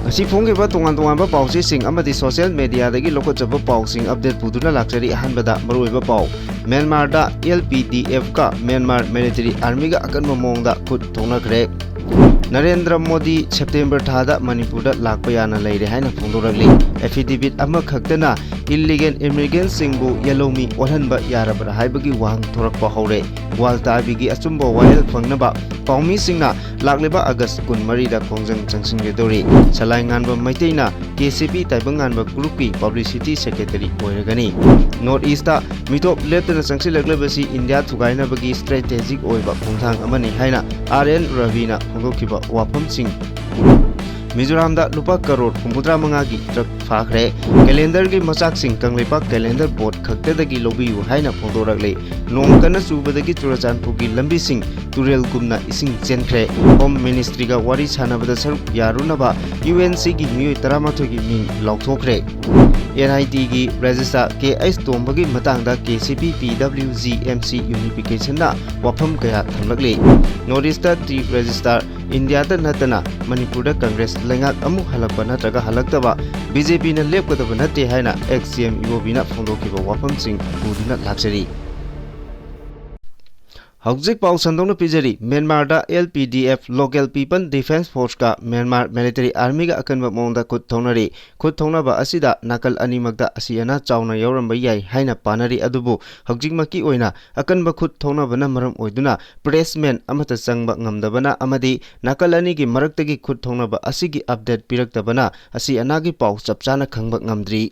फोंगेबा तोंगान पाउसिंग अमदी social मीडियादगी लोकोचब पाउसिंग update पुदुना लाक्चरी अहनबदा मरुइबा पाउ म्यांमारदा LPDF का म्यांमार मिलिटरी आर्मी का अकनब मोंगदा खुद थोंनखरे नरेंद्र मोदी सेप्टेम्बर थादा मणिपुरदा लाकपा याना लेरे हाइना फोंदोरगली एफिडेविट अमा खक्तना इल्लीगल इमिग्रेंट सिंगबु येलोमी ओलहनबा यारबरा हाइबगी वाहंग थोरकपा हौरे वालताबिगी अचुंबा वायल फंगनबा पाउमी सिंगना लाक्लेबा अगस्त 13 दा खोंजंग चंगसिंगेदोरी सलाइंगानबा मैतेना KCP ताइबंगानबा ग्रुप की पब्लिसिटी सेक्रेटरी ओइरगनी नॉर्थ ईस्ट मिटोप लेफ्टना चंगसिलगलेबसी इंडिया थुगाइनबगी स्ट्रेटेजिक ओइबा खोंथांग अमनी हाइना RN रविना फोंदोखिबा वाफम सिंह मिजोराम दा लुपा करोड़ 75 की ट्रक फाखरे कैलेंडर की मचाक सिंह कंगलेपा कैलेंडर बोर्ड खक्तेदगी लोबियु हाइना फोंदोरगले नोंग कना सुबदगी चुराचानपुर की लंबी सिंह तुरेल गुमना इसिंग चेनख्रे होम मिनिस्ट्री का वारी सानबदा सरुक यारुनबा UNC की मियोय 13 की मिंग लौथोखरे NIT की रजिस्ट्रार KS तोंबगी मतंगदा KCP PWGMC यूनिफिकेशन ना वफम कया थमलगले नॉर्थ ईस्ट टी रजिस्ट्रार इंडिया नतना मणिपुर कांग्रेस लेंगाक अमु हलकपा नत्रगा हलक्तबा BJP न लेपकदब नते हाइना XCM UOB ना फोंदोखिबा वफम सिंह पुदुना लाक्चरी हौजिक पाउ संदोंना पिजरी Myanmar LPDF local people defence force का म्यांमार मिलिटरी आर्मी का अकनब मोंगदा खुद थोंनरी खुद थोंनबा असिदा नाकल अनिमगदा असियाना चावना यौरंबा याई हाइना पानरी अदुबु हौजिक मकी ओइना अकनब खुद थोंनबना मरम ओइदुना प्रेसमेन अमता चंगबा ngamdabana अमदी नाकल अनि की मरक्तगी खुद थोंनबा असिगी अपडेट पिरक्तबना असि अनागी पाउ चपचाना खंगबा ngamdri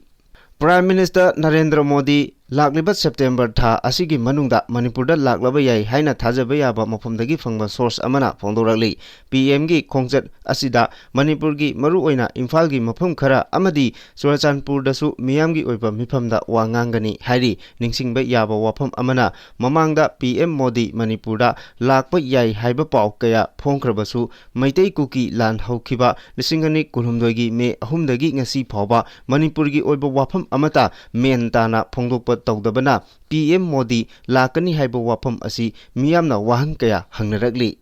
prime minister Narendra Modi लाक्लिबा सेप्टेम्बर था असिगी मनुंगदा मणिपुरदा लाक्लबा याई हाइना थाजबा याबा मफमदगी फंगबा सोर्स अमना फोंदोरगली PM की खोंगचत असिदा मणिपुर की मरु ओइना इम्फाल की मफम खरा अमदी चुराचानपुरदसु मियाम की ओइबा मिफमदा वांगांगनी हाइरी निंगसिंगबा याबा वाफम अमना ममांगदा PM मोदी मणिपुरदा लाक्पा याई हाइबा पाउ कया फोंख्रबसु मैतै कुकी लान हौखिबा लिसिंगनी कुलहुमदोगी मे अहुमदगी ngasi फावबा मणिपुर की ओइबा वाफम अमता मेन ताना फोंदोकपा तौदबना PM मोदी लाकनी हाइबा वाफम असि मियामना वाहन कया हंगनरगली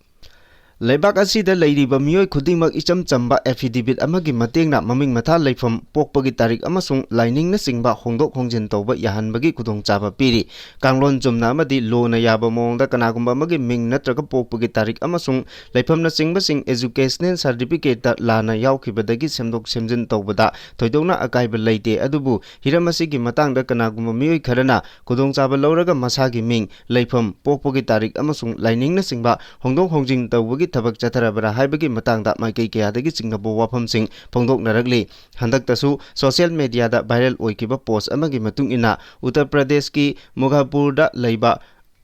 लेबाक असिदा लैरिबा मियोय खुदिंगमक इचम चंबा एफिडेविट अमगी मतेंगना ममिंग मथा लेफम पोकपगी तारिख अमसुंग लाइनिंगना सिंगबा होंदोक होंजिन तौबा याहनबगी खुदोंचाबा पीरी कांगलोन जुमना अमदी लोना याबा मोंगदा कनागुंबा अमगी मिंग नत्रगा पोकपगी तारिख अमसुंग लेफमना सिंगबा सिंग एजुकेशनल सर्टिफिकेट ता लाना यावखिबदगी सेमदोक सेमजिन तौबदा थोइदोंना अकाइबा लैते अदुबु हिरमसिगी मतांगदा कनागुंबा मियोय खरना खुदोंचाबा लौरगा मसागी मिंग लेफम पोकपगी तारिख अमसुंग लाइनिंगना सिंगबा होंदोक होंजिन तौबगी थबक चथरबरा हाइबगी मतंगदा माइकई कयादगी चिंगबो वाफमसिंग फोंदोकनरगली हंदक्तसु सोशल मीडियादा वायरल ओइकिबा पोस्ट अमगी मतुंग इना उत्तर प्रदेश की मुगापुरदा लैबा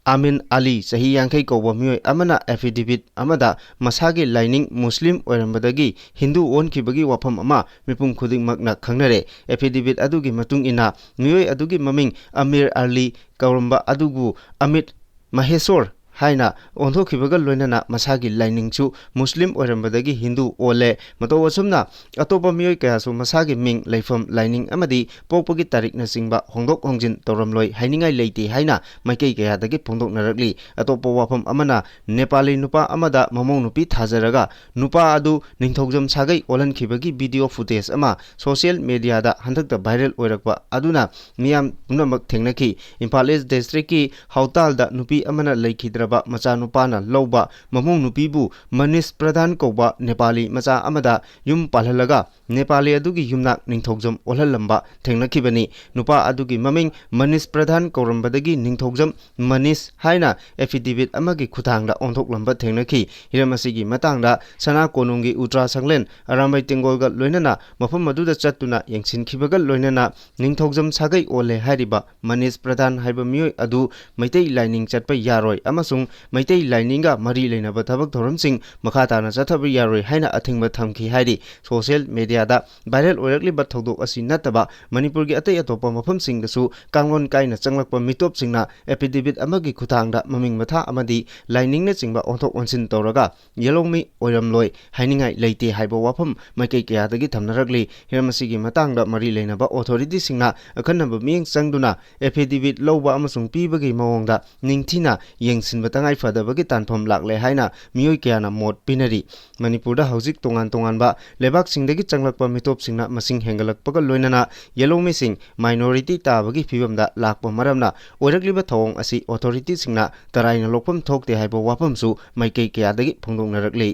आमिन अली सही यांखई कौबा मियोय अमना एफिडेविट अमदा मसागी लाइनिंग मुस्लिम ओइरंबदगी हिंदू ओनखिबगी वाफम अमा मिपुम खुदिंगमकना खंगनरे एफिडेविट अदुगी मतुंग इना मियोय अदुगी ममिंग अमीर अली कौरंबा अदुगु अमित महेश्वर हाइना ओंथोखिबगा लोइनना मसागी लाइनिंगसु मुस्लिम ओइरंबदगी हिंदू ओले मतो असुमना अतोपा मियोय कयासु मसागी मिंग लेफम लाइनिंग अमदी पोकपगी तारिखना सिंगबा होंदोक होंजिन तौरमलोय हाइनिंगाय लेते हाइना माइकई कयादगी फोंदोकनरगली अतोपा वाफम अमना नेपाली नुपा अमदा ममोंग नुपी थाजरगा नुपा अदु निंथौजम सागै ओलनखिबगी वीडियो फुटेज अमा सोशल मीडियादा हंदकता वायरल ओइरकपा अदुना मियाम पुनमक थेंगनखि इम्फाल ईस्ट डिस्ट्रिक्ट की हौतालदा नुपी अमना लेखिद्र मचानुपाना लौबा ममोंग नुपीबु मनीष प्रधान कौबा नेपाली मचा अमदा युम पालहलगा नेपाली अदुगी युमनाक निंथौजम ओलहलंबा थेंगनखिबनी नुपा अदुगी ममिंग मनीष प्रधान कौरंबदगी निंथौजम मनीष हाइना एफिडेविट अमगी खुथांगदा ओंथोकलंबा थेंगनखि हिरमसिगी मतंगदा सना कोनुंगी उट्रा संगलेन अरामbai तेंगोलगा लोइनना मफम मदुदा चत्तुना यंगसिनखिबगा लोइनना निंथौजम सागै ओले हारिबा मनीष प्रधान हाइबा मियोय अदु मैतै लाइनिंग चटपा यारोय अमसुंग मैतै लाइनिंगा मरी लेनबा थबक थोरमसिंग मखाताना चथब यारोय हाइना अथिंगबा थमखि हाइरि सोशल मीडियादा वायरल ओइरकलिबा थौदोक असि नतबा मणिपुर की अतै अतोपा मफमसिंगदसु कांगलोन काइना चंगलकपा मिटोपसिंगना एफिडेविट अमगी खुथांगदा ममिंग मथा अमदी लाइनिंगना चिंगबा ओंथोक ओनसिन तौरगा येलोमी ओइरमलोय हाइनिंगाय लेते हाइबा वाफम माइकई कयादगी थमनरगली हिरमसिगी मतंगदा मरी लेनबा ऑथोरिटी सिंगना अखनबा मियंग चंगदुना एफिडेविट लौबा अमसुंग पीबगी मवंगदा निंगथिना यंगसिन लोइसिन तंगाई फदबगी तानफम लाकले हाइना मियोय क्याना मोट पिनरी मणिपुरदा हौजिक तोंगान तोंगानबा लेबाक सिंगदगी चंगलकपा मितोप सिंगना मसिंग हेंगलकपगा लोइनना येलो मिसिंग माइनॉरिटी ताबगी फिबमदा लाकपा मरमना ओइरकलिबा थौंग असी ऑथोरिटी सिंगना तराइना लोकपम थोकते हाइबा वाफमसु माइकई क्यादगी फोंदोंनरकली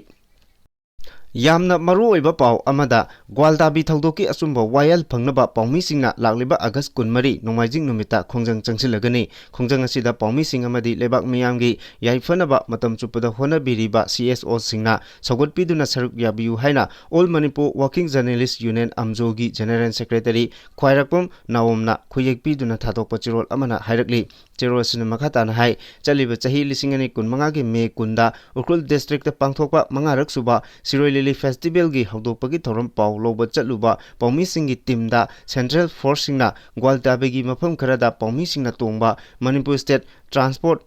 यामना मरुओइबा पाव अमदा ग्वालदाबी थौदोकी असुंबा वायल फंगनबा पाउमीसिंगना लाकलिबा अगस्त 23 नोंमाइजिंग नुमिता खोंजंग चंगसिलगनी खोंजंग असिदा पाउमीसिंग अमदी लेबाक मियामगी याइफनबा मतम चुपदा होनबिरिबा CSO सिंगना सौगतपिदुना सरुक याबियु हाइना all Manipur working journalist union अमजोगी जनरल सेक्रेटरी ख्वाइरकपम नावमना खुयेकपिदुना थादोकपा चिरोल अमना हाइरकली चिरोल सिना मखाताना हाइ चलिबा चही 2025 गी मे कुंदा उखरुल डिस्ट्रिक्ट पांथोकपा मंगारक सुबा सिरोय लिली फेस्टिवल की हौदोकपगी थौरम पाव लौबा चलुबा पाउमीसिंगी टीमदा सेंट्रल फोर्स सिंगना ग्वालदाबेगी मफम खरदा पाउमीसिंगना तोंबा मणिपुर स्टेट ट्रांसपोर्ट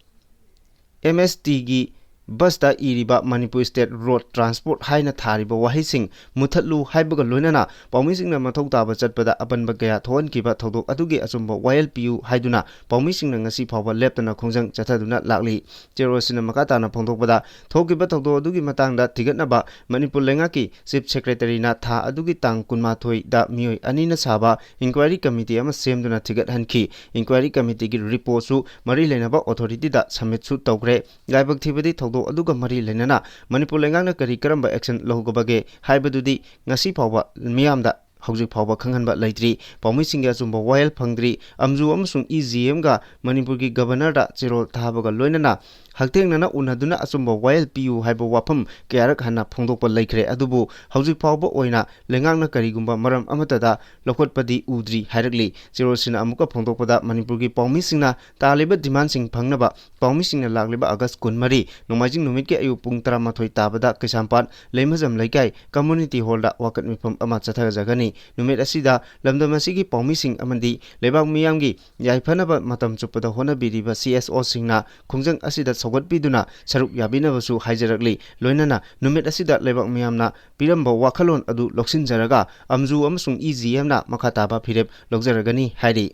MST की बसदा इरिबा मणिपुर स्टेट रोड ट्रांसपोर्ट हाइना थारिबा वाहिसिंग मुथलु हाइबगा लोइनना पाउमीसिंगना मथौ ताबा चटपदा अपनबा कया थोहनकिबा थौदोक अदुगी अचुंबा वायल पियु हाइदुना पाउमीसिंगना ngasi फावबा लेप्तना खोंजंग चथादुना लाकली चेरोसिना मकाताना फोंदोकबदा थोकिबा थौदो अदुगी मतंगदा थिगतनबा मणिपुर लेंगाकी चीफ सेक्रेटरी ना था अदुगी तांग कुनमाथोई दा मियोय अनिना साबा इंक्वायरी कमिटी अमा सेमदुना थिगतहनखी इंक्वायरी कमिटी की रिपोर्टसु मरी लेनबा ऑथोरिटी दा सबमिटसु तौग्रे गायबक थिबदी थौदो अदुगा मरी लेनना मणिपुर लेंगांगना करी Karamba action लौगबगे हाइबदुदी ngasi फावबा मियामदा हौजिक फावबा खंगनबा लैत्री पाउमीसिंग अचुंबा vial फंगद्री अमजू अमसुंग EGM गा मणिपुर की गवर्नर दा चिरोल थाबगा लोइनना हक्तेंगना उनदुना अचुंबा वायल पियु हाइबा वाफम कयारक हन्ना फोंदोकपा लैखरे अदुबु हौजिक फावबा ओइना लेंगांगना करीगुंबा मरम अमतदा लखोटपदी उद्री हाइरकली चिरोसिना अमुका फोंदोकपदा मणिपुर की पाउमीसिंगना तालिबा डिमांडसिंग फंगनबा पाउमीसिंगना लाकलिबा अगस्त 23 नोमाइजिंग नुमित के अयु पुंग 13 ताबदा किसानपाट लेमजम लैकाई कम्युनिटी हॉलदा वाकट मिफम अमा चथगजगनी नुमित असिदा लमदम असिगी पाउमीसिंग अमंदी लेबाक मियामगी याइफनबा मतम चुपदा होनबिरिबा CSO सिंगना खुंजंग असिदा सौगतपिदुना सरुक याबिनबसु हाइजरकली लोइनना नुमित असिदा लेबाक मियामना पिरंबा वाखलोन अदु लौसिनजरगा अमजू अमसुंग EGM ना मखाताबा फिरेप लौजरगनी हाइरी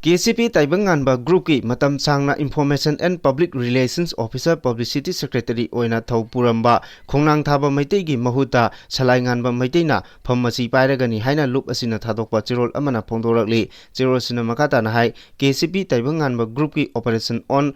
KCP ताइबंगानबा ग्रुप की मतम सांगना information and public relations officer publicity secretary ओइना थौ पुरंबा खोंनांग थाबा मैतै की महुता सलाइंगानबा मैतैना फममसी पाइरगनी हाइना लुप असिना थादोकपा चिरोल अमना फोंदोरकली चिरोसिना मखाताना हाइ KCP ताइबंगानबा ग्रुप की operation on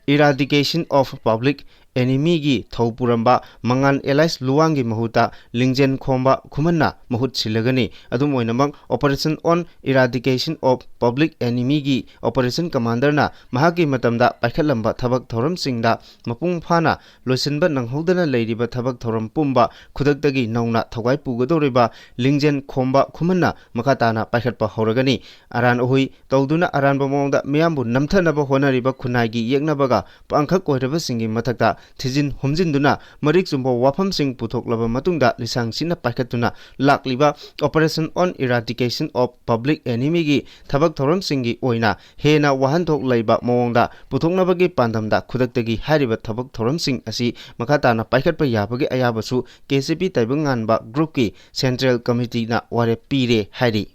eradication of public enemy की थौ पुरंबा मंगान एलाइस लुवांग की महुता लिंगजेन खोंबा खुमन्ना महुत सिलगनी अदुम ओइनमक operation on eradication of public enemy की ऑपरेशन कमांडर ना महाकी मतमदा पाइखलंबा थबक थौरम सिंगदा मपुंग फाना लोइसनबा नंगहौदना लैरिबा थबक थौरम पुंबा खुदक्तगी नौना थगाई पुगदोरिबा लिंगजेन खोंबा खुमन्ना मखाताना पाइखटपा हौरगनी अरान ओहुई तौदुना अरानबा मोंगदा मियामबु नमथनबा होनरिबा खुनाइगी येगनबगा पांखक कोइरबा सिंगी मथक्ता थिजिन हुमजिनदुना मरिक चुंबो वाफम सिंग पुथोकलबा मतुंगदा लिसांग सिना पाइखतुना लाकलिबा operation on eradication of public enemy की थबक थौरम सिंगी ओइना हेना वाहनथोक लैबा मोंगदा पुथोकनबगी पांदमदा खुदक्तगी हारिबा थबक थौरम सिंग असी मखाताना पाइखतपा याबगी अयाबसु KCP ताइबंगानबा ग्रुप की सेंट्रल कमिटी ना वारे पीरे हाइरी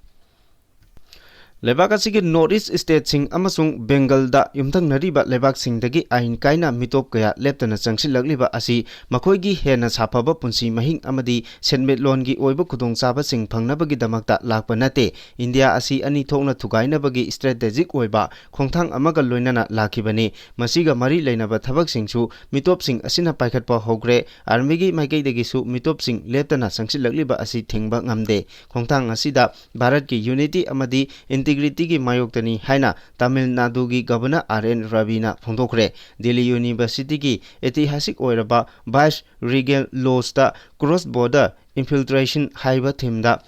लेबाक असिगी नॉर्थ ईस्ट स्टेट सिंग अमसुंग बेंगल दा युमथंग नरीबा लेबाक सिंगदगी आइन काइना मितोप कया लेप्तना चंगसिलगलिबा असि मखोइगी हेना साफाबा पुंसी महिंग अमदी सेनमेटलोनगी ओइबा खुदोंचाबा सिंग फंगनबगी दमकता लाकपा नते इंडिया असि अनि थोकना थुगाइनबगी स्ट्रेटेजिक ओइबा खोंथांग अमगा लोइनना लाखिबनी मसिगा मरी लेनबा थबक सिंगसु मितोप सिंग असिना पाइखटपा होग्रे आर्मीगी माइकैदगिसु मितोप सिंग लेप्तना चंगसिलगलिबा असि थिंगबा ngamde खोंथांग असिदा भारत की यूनिटी अमदी इंटीग्रिटी की मायोक्तनी हाइना तमिलनाडु की गवर्नर RN रवीना फोंदोखरे दिल्ली यूनिवर्सिटी की ऐतिहासिक ओइरबा वाइस रीगल लॉस्टा क्रॉस बॉर्डर इन्फिल्ट्रेशन हाइबा थीमदा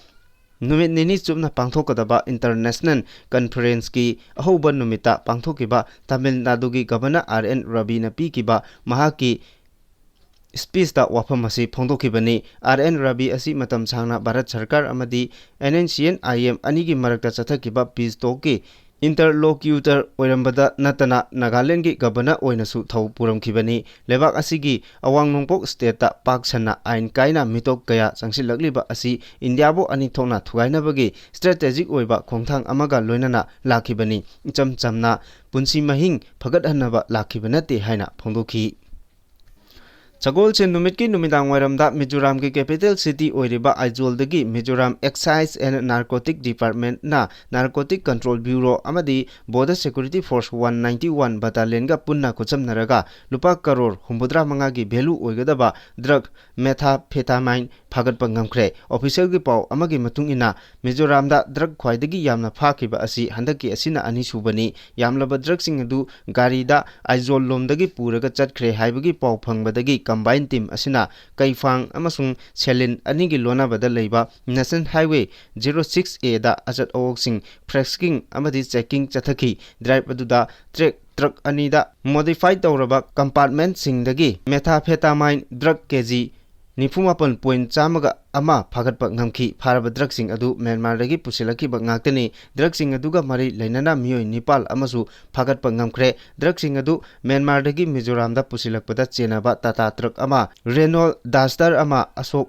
नुमित निनी चुपना पांथोकदबा इंटरनेशनल कॉन्फ्रेंस की अहोबा नुमिता पांथोकिबा तमिलनाडु की गवर्नर RN रवीना पीकिबा महाकी स्पीच दा वाफम असी फोंदोखिबनी RN रवि असी मतम सांगना भारत सरकार अमदी NNCN IM अनि की मरकता चथकिबा पीस टॉक की इंटरलोक्यूटर ओइरंबदा नतना नागालैंड की गवर्नर ओइनसु थौ पुरमखिबनी लेबाक असिगी अवांग नोंपोक स्टेट पाक सन्ना आइन काइना मितोक कया चंगसिलकलिबा असि इंडियाबो अनि थोना थुगाइनबगी स्ट्रेटेजिक ओइबा खोंथांग अमगा लोइनना लाखिबनी इचम चमना पुंसी महिंग फगतहन्नबा लाखिबा नते हाइना फोंदोखि Chagolchen numit ki numidang wairamda Mizoram ki capital city oiriba Aizawl-dagi Mizoram Excise and Narcotic Department na Narcotic Control Bureau amadi Border Security Force 191 battalion ga punna kuchamnaraga lupa crore 75 gi value oigadaba drug methamphetamine phagatpa ngamkhre official gi paw amagi matung ina Mizoram da drug khwaidagi yamna phakiba asi handaki asina ani subani yamlaba drug sing adu gari da Aizawl lomdagi puraga chatkhre haibagi paw phangbadagi combined team asina kaifang amasung selin anigi lona bada leiba National Highway 06A da ajat awok fresking amadi checking chathaki drive aduda truck anida modified tawraba compartment singdagi methamphetamine drug kg 95.3 ama phagatpa ngamki pharaba drug sing adu Myanmar dagi pusilaki ba ngaktani drug sing aduga mari lainana miyoi Nepal amasu phagatpa ngamkhre drug sing adu Myanmar dagi Mizoram da pusilakpada chenaba Tata truck ama Renault Duster ama Ashok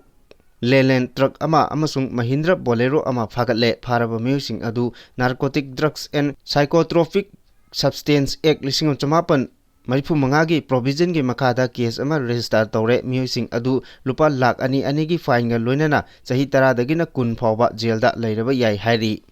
Leyland truck ama amasung Mahindra Bolero ama phagatle pharaba miyoi sing adu Narcotic Drugs and Psychotropic Substance Act 1998 Marifu mangagi provision gi makada case ama register tawre miyoi adu lupa lakh ani gi fine ga loinana sahi 10 dagina 10 phawba jail da leiraba yai hairi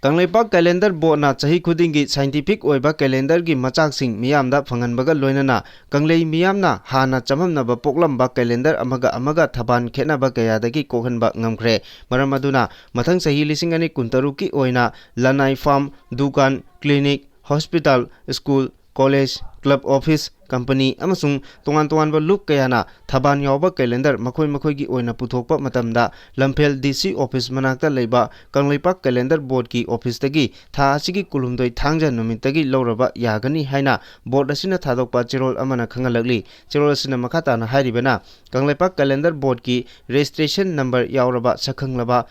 Kangleipak calendar board na chahi khudingi scientific oiba calendar gi machak miyamda phanganbaga loinana kanglei miyamna hana chamamnaba poklamba calendar amaga thaban khenaba kayadagi kokhanba ngamkhre maramaduna mathang sahi 2013 ki oina lanai farm dukan clinic hospital school college club office company amasung tongan ba look kayana thaban yawba calendar makhoi gi oina puthokpa matamda lamphel DC office manakta leiba Kangleipak calendar board ki office tagi tha asigi kulumdoi thangja numit tagi loraba yagani haina board asina thadokpa chirol amana khangalakli chirol asina makhata na hairibana Kangleipak calendar board ki registration number yawraba sakhanglaba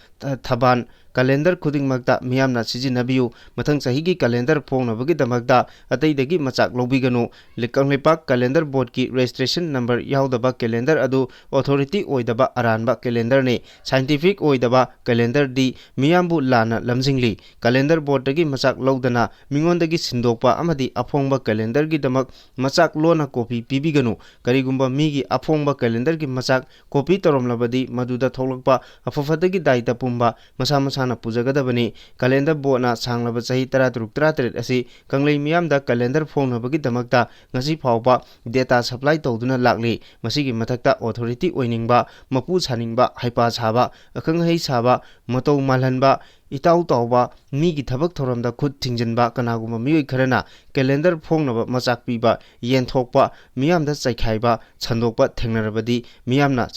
thaban calendar khuding magta miyamna sijinabiyu mathang sahigi calendar phongnabagi damakta ataidagi machak lobiganu Kangleipak calendar board ki registration number yaudaba calendar adu authority oidaba aranba calendar ne scientific oidaba calendar di miyambu lana lamjingli calendar board dagi machak lodana mingondagi sindokpa amadi aphongba calendar gi damak machak lona copy pibiganu karigumba migi aphongba calendar gi machak copy toromlabadi maduda tholakpa afafadagi daita pumba masa na pujagadabani calendar board na sanglaba chahi 13 asi kanglei miyamda calendar phongnabagi damakta ngasi phawba data supply tawduna lakli masigi mathakta authority oiningba mapu chaningba haipa chaba akanghei saba matou malhanba itau tawba migi thabak thoramda khud thingjanba kanaguma miyoi kharana calendar phongnaba machak piba yenthokpa miyamda chaikhaiba chandokpa thengnarabadi miyamna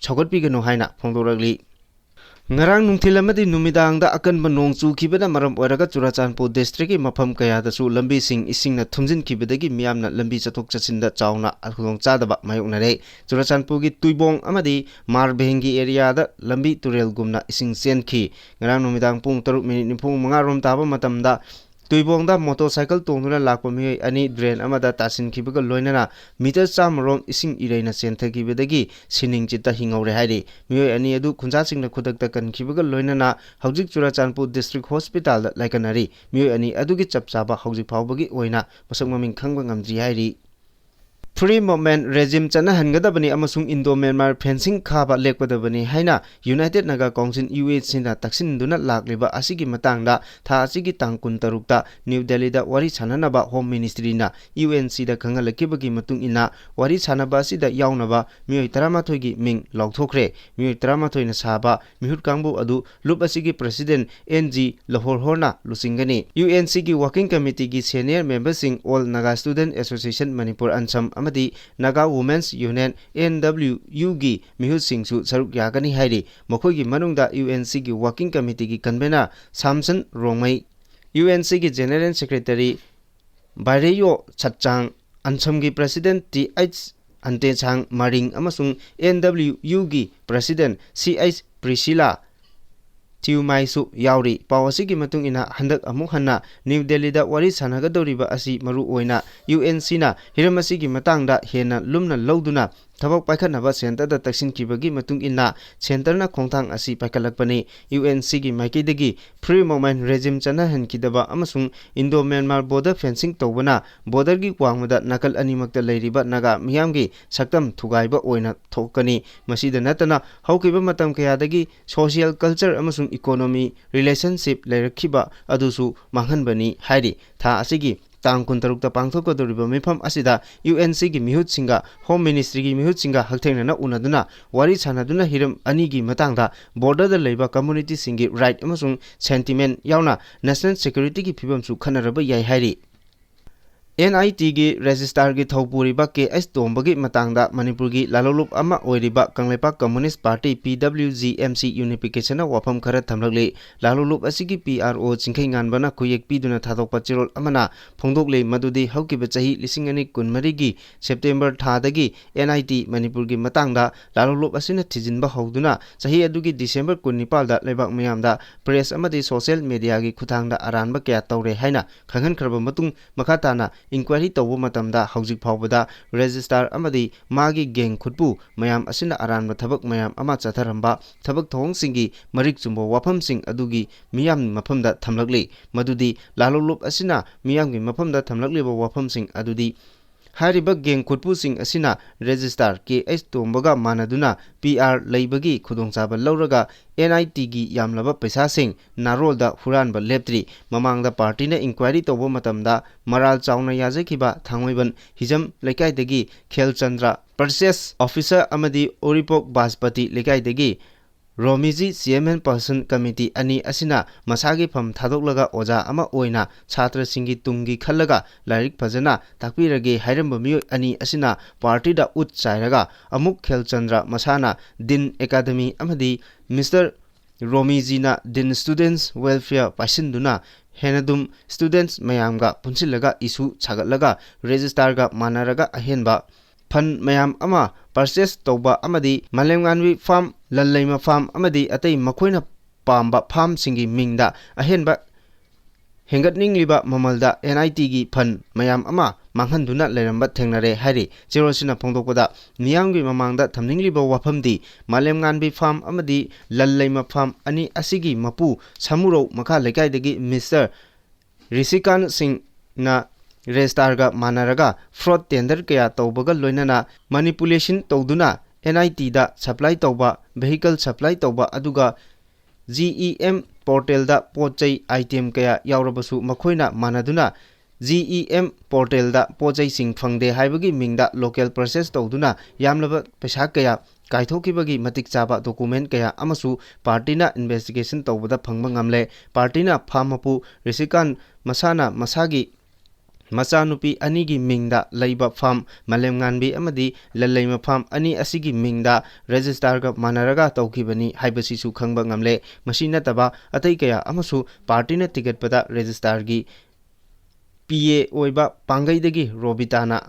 chogatpiganu haina phongdoragli Ngarang nungthil amadi numidangda akanba nong chukibana maram oiraga Churachandpur district ki mafam kayadasu lambi isingna thumjin kibadagi miyamna lambi chathok chachinda chauna khudong chadaba mayoknare Churachandpur gi Tuibong amadi Marbhengi area da lambi turel gumna ising senkhi ngarang numidang pung 3:05 rom taba matamda Tuibongda motorcycle tongduna lakpa miyoi ani drain amada tasin kibaga loinana meter chamrom ising ireina senthakibadagi sining chitta hingore hairi miyoi ani adu khunja singna khudakta kan kibaga loinana haujik Churachandpur district hospital da laikanari miyoi ani adugi chapchaba haujik phawbagi oina masak maming khangba ngamji hairi Free movement regime chana hangadabani amasung Indo-Myanmar fencing khaba lekpadabani haina United Naga Council UNC na taksinduna lakliba asigi matangda tha asigi tang 13 ta New Delhi da wari chananaba Home Ministry na UNC da khangalakibagi matung ina wari chanaba asida yawnaba miyoi 13 gi ming lauthokre miyoi 13 na saba mihut kangbu adu lup asigi President NG Lohorhorna lusingani UNC gi working committee gi senior members All Naga Student Association Manipur Ansam amadi Naga Women's Union NWU gi mihut singsu saruk yagani hairi mokoi gi manungda UNC gi working committee gi convener Samson Rongmai UNC gi general secretary Baireyo Chatchang Ansam gi president TH Antechang Maring amasung NWU gi president CH Priscilla Chiumaisu yauri paw asigi matung ina handak amuk hanna New Delhi da wari sanagadoriba asi maru oina UNC na hiram asigi matangda hena lumna lawduna Tabak paikhanaba center da taksinkhibagi matung inna center na khongthang asi paikalakpani UNC gi maikidagi free movement regime chana hankidaba amasung Indo Myanmar border fencing tawbana border gi wangmada nakal animakta leiriba naga miyamgi saktam thugaiba oina thokani masida natana haukiba matam kayadagi social culture amasung economy relationship leirakhiba adusu manghanbani hairi tha asigi Tang kuntarukta pangthokadoriba mifam asida UNC gi mihut singa Home Ministry gi mihut singa hakthengna unaduna wari sanaduna hiram ani gi matangda border da leiba community singi right amasung sentiment yauna national security gi phibam su khanaraba yai hairi NIT gi registrar gi thopuriba KS tombagi matangda Manipur gi lalolup ama oiriba Kanglepak Communist Party PWG-MC unification na wafam khara thamlakle lalolup asigi PRO chingkhai nganbana khuyek piduna thadokpa chirol amana phongdokle madudi haukiba chahi 2023 gi September thadagi NIT Manipur gi matangda lalolup asina thijinba howduna chahi adugi December 19 da lebak mayamda press amadi social media gi khuthangda aranba kya tawre haina khanghan kharba matung makhatana inquiry tawbu matamda haujik phawbada registrar amadi magi geng khutpu mayam asina aranba thabak mayam ama chatharamba thabak thong singi marik chumbo wafam sing adugi miyam mafamda thamlakli madudi lalolup asina miyam gi mafamda thamlakliba wafam sing adudi Hariba geng khutpu sing asina registrar KS tombaga manaduna PR leibagi khudongchaba lauraga NIT gi yamlaba paisa sing narolda huranba leptri mamangda party na inquiry tobo matamda maral chauna yajakhiba thangmoiban hijam lekaidagi Khelchandra Purchase Officer amadi Oripok Baspati lekaidagi Romiji Chairman Person Committee ani asina masagi pham thadoklaga oja ama oina chhatra singi tungi khallaga lairik phajana takpirage hairamba miyo ani asina party da ut chairaga amuk Khelchandra masana Din Academy amadi Mr Romiji na Din Students Welfare pasinduna henadum students mayamga punsilaga isu chagatlaga registrar ga manaraga ahenba Fan mayam ama purchase tauba amadi Malemnganwi farm Lalaima farm amadi atay makoina pamba farm singi mingda ahenba hengatningliba mamalda NIT gi fan mayam ama manghanduna leramba thengnare hari chirosina phongdokpada miyamgi mamangda thamningliba wafamdi Malemnganwi farm amadi Lalaima farm ani asigi mapu samuro makha lekaidagi Mr Risikan Singh na Restarga manaraga fraud tender kaya taubaga loinana manipulation tawduna NIT da supply tauba vehicle supply tauba aduga GEM portal da pochai item kaya yaurabasu makhoina manaduna GEM portal da pochai sing phangde haibagi mingda local process tawduna yamlaba paisa kaya kaithokibagi matik chaba document kaya amasu party na investigation tawbada phangba ngamle party na phamapu Risikan masana masagi Machanupi anigi mingda laiba farm Malemnganbi amadi Lalaima farm ani asigi mingda registrar ga manaraga tawkhibani haibasisu khangba ngamle masina taba atai kaya amasu party na ticket pada registrar gi PA oiba pangaidagi Robitana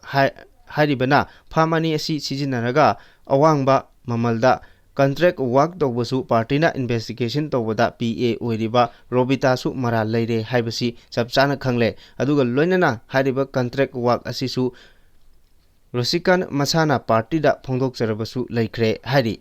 haribana farm ani asi sijinaraga awangba mamalda contract work tawbasu party na investigation tawbada PA oiriba Robita su mara leire haibasi chapchana khangle aduga loinana hariba contract work asisu Rosikan masana party da phongdok charabasu laikre hari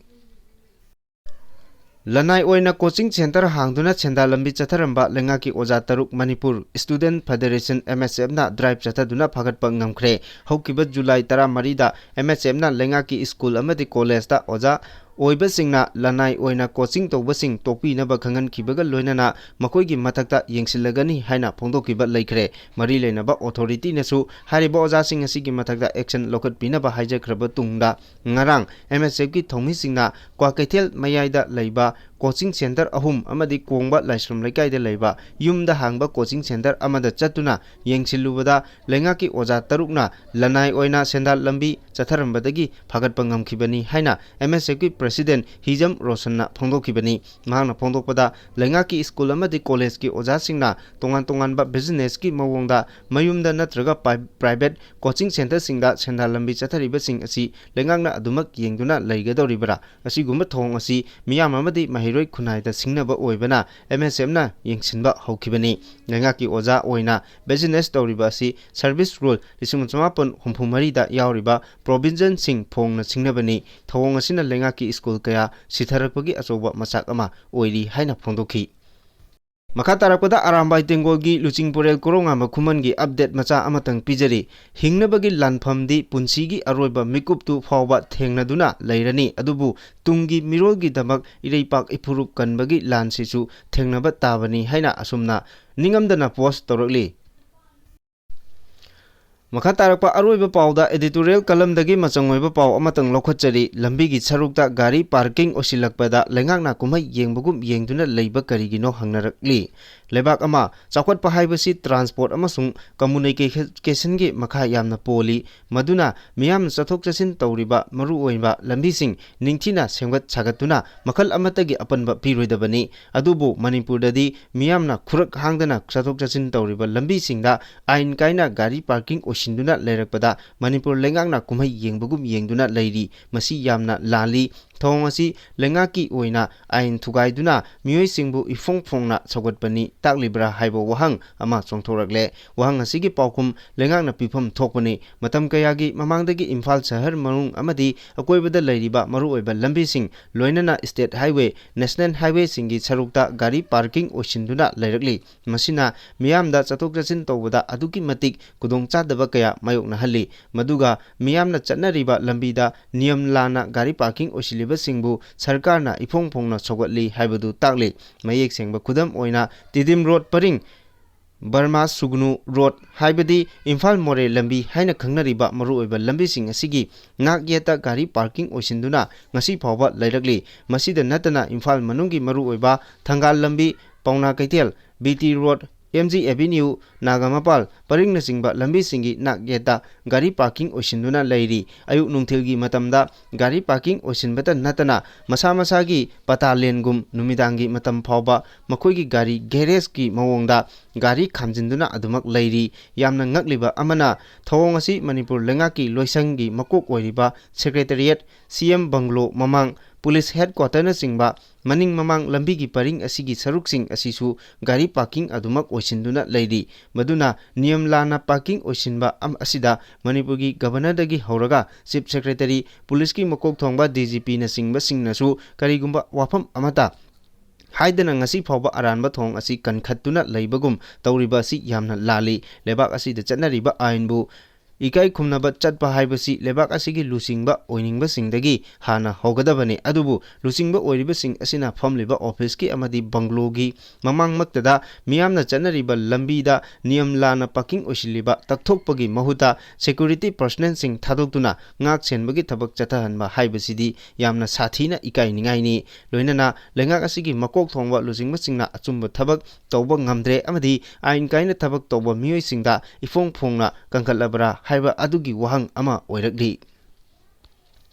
Lanai oina coaching center hangduna chenda lambi chatharamba lengaki oja taruk Manipur Student Federation MSF na drive chathaduna phagatpa ngamkhre haukiba July 13 da MSF na lengaki school amadi college da oja oiba singna lanai oina coaching tawbasing topi naba khangan kibaga loinana makoigi mathakta yengsilagani haina phongdokiba laikre mari leinaba authority nasu hariba oja sing asigi mathakta action lokat pinaba haijakraba tungda ngarang MSF ki thongmi singna kwa kaithel mayaida leiba coaching center ahum amadi kongba laisram lekaida leiba yumda hangba coaching center amada chatuna yengsilubada lengaki oja tarukna lanai oina sendal lambi chatharambadagi phagatpa ngamkhibani haina MSF ki President Hijam Roshanna phongdokibani mahangna phongdokpada lengaki school amadi college ki ojasingna tongan business ki mawongda mayumda natraga private coaching center singda sendal lambi chathariba sing asi lengangna adumak yengduna leigadoribara asigumba thong asi miyam amadi mahiroi khunaida singnaba oibana MSM na yengsinba hokibani lengaki oja oina business tawriba asi service rule 1963 da yauriba provision sing phongna singnabani thong asina lengaki school kaya sitharakpagi achoba machak ama oiri haina phongdokhi Makha tarakpada Arambai Tengolgi Luchingpurel Korongama Khumangi update macha amatang pijari hingnabagi lanphamdi punsigi aroiba mikuptu phawba thengnaduna leirani adubu tungi mirolgi damak ireipak ipurup kanbagi lansisu thengnaba tabani haina asumna ningamdana post torakli Makha tarakpa aroiba pawda editorial kalamdagi machangoiba paw amatang lokhatchari lambigi sarukta gari parking osilakpada lengakna kumai yengbagum yengduna leiba karigino hangnarakli lebak ama chakwat pahaibasi transport amasung communication gi makha yamna poli maduna miyam chathok chasin tawriba maru oiba lambising ningthina semgat chagatuna makhal amatagi apanba piroidabani adubu manipur dadi miyamna khurak hangdana chathok chasin tawriba lambisingda ain kaina gari parking Shinduna Lerakpada, Manipur Lengangna Kumai Yengbagum Yengduna Lady, Masi Yamna Lali, Thongasi, Lengaki Uina, Ain Tugaiduna, Mui Singbu Ifong Fongna, Sogatpani, Taklibra Haibo Wahang, Ama Songtoragle, Wahang Asigi Paukum, Lengangna Pipum Tokpani, Matam Kayagi, Mamangdagi Imphal Sahar Marung Amadi, Akoibada Ladyba, Marueba Lambi Sing, Loinana State Highway, National Highway Singi Sarukta, Gari Parking Oshinduna Lerakli, Masina, Miamda Chatokrasin Towada, Aduki Matik, Kudong Chadaba Kaya, Mayokna Hali, Maduga, Miamna Chatnariba Lambida, Niam Lana, Gari Parking Oshili Singbu Sarkarna Ifong Pongna Sogatli Haibadu Takli Mayek Sengba Kudam Oina Tidim Road Paring Burma Sugnu Road Haibadi Imphal More Lambi Haina Khangnariba Maruoiba Lambi Sing Asigi Nak Yeta Gari Parking Oshinduna Ngasi Phawba Leirakli Masida Natana Imphal Manungi Maruoiba Thangal Lambi Pauna Kaitel BT Road MG Avenue Nagamapal Paring Nasingba Lambi Singi Nak Yeta Gari Parking Oshinduna Leiri Ayuk Nungthilgi Matamda Gari Parking Oshinbata Natana Masa Masagi Patalien Gum Numidangi Matam Phawba Makoigi Gari Garage Ki Mawongda Gari Khamjinduna Adumak Leiri Yamna Ngakliba Amana Thawong Asi Manipur Lengaki Loisangi Makok Oiriba Secretariat CM Banglo Mamang Police Headquarter na singba maning mamang lambigi paring asigi saruksing asisu gari parking adumak oisinduna leidi maduna niyam lana parking oisinba am asida manipurgi governor dagi hauraga chief secretary police ki makok thongba DGP na singba singnasu karigumba wafam amata haidana ngasi phawba aranba thong asi kankhattuna leibagum tawriba si yamna lali lebak asi da chatnariba ainbu Ikai Kumnaba Chatpa Haibasi Lebak Asigi Lusingba Oiningba Singdagi Hana Hogadabani Adubu Lusingba Oiriba Sing Asina Famliba Office ki Amadi Banglogi Mamang Maktada Miyamna Chanariba Lambida Niyam Lana Parking Oshiliba Takthokpagi Mahuta Security Personnel Sing Thadokduna Ngak Senbagi Thabak Chatahanba Haibasidi Yamna Sathina Ikai Ningaini Loinana Lengak Asigi Makok Thongba Lusingba Singna Achumba Thabak Tawba Ngamdre Amadi Ain Kaina Thabak Tawba Miyoi Singda Ifong Phongna Kankhatlabra Haiba adugi wahang ama oirakli